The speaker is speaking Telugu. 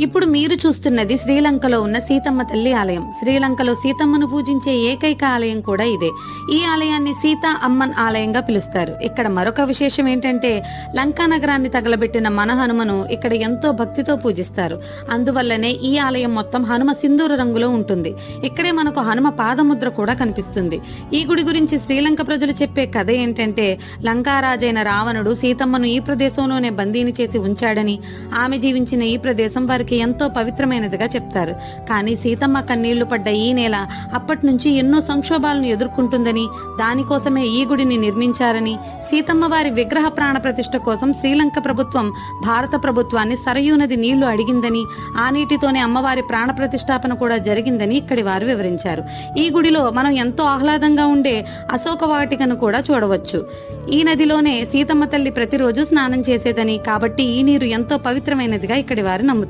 ఇప్పుడు మీరు చూస్తున్నది శ్రీలంకలో ఉన్న సీతమ్మ తల్లి ఆలయం. శ్రీలంకలో సీతమ్మను పూజించే ఏకైక ఆలయం కూడా ఇదే. ఈ ఆలయాన్ని సీతా అమ్మన్ ఆలయంగా పిలుస్తారు. ఇక్కడ మరొక విశేషం ఏంటంటే, లంకా నగరాన్ని తగలబెట్టిన మన హనుమను ఇక్కడ ఎంతో భక్తితో పూజిస్తారు. అందువల్లనే ఈ ఆలయం మొత్తం హనుమ సింధూర రంగులో ఉంటుంది. ఇక్కడే మనకు హనుమ పాదముద్ర కూడా కనిపిస్తుంది. ఈ గుడి గురించి శ్రీలంక ప్రజలు చెప్పే కథ ఏంటంటే, లంకారాజైన రావణుడు సీతమ్మను ఈ ప్రదేశంలోనే బందీని చేసి ఉంచాడని, ఆమె జీవించిన ఈ ప్రదేశం వారికి ఎంతో పవిత్రమైనదిగా చెప్తారు. కానీ సీతమ్మ కన్నీళ్లు పడ్డ ఈ నేల అప్పటి నుంచి ఎన్నో సంక్షోభాలను ఎదుర్కొంటుందని, దానికోసమే ఈ గుడిని నిర్మించారని, సీతమ్మ వారి విగ్రహ ప్రాణ ప్రతిష్ఠ కోసం శ్రీలంక ప్రభుత్వం భారత ప్రభుత్వాన్ని సరయూ నది నీళ్లు అడిగిందని, ఆ నీటితోనే అమ్మవారి ప్రాణ ప్రతిష్టాపన కూడా జరిగిందని ఇక్కడి వారు వివరించారు. ఈ గుడిలో మనం ఎంతో ఆహ్లాదంగా ఉండే అశోక వాటికను కూడా చూడవచ్చు. ఈ నదిలోనే సీతమ్మ తల్లి ప్రతిరోజు స్నానం చేసేదని, కాబట్టి ఈ నీరు ఎంతో పవిత్రమైనదిగా ఇక్కడి వారు నమ్ముతారు.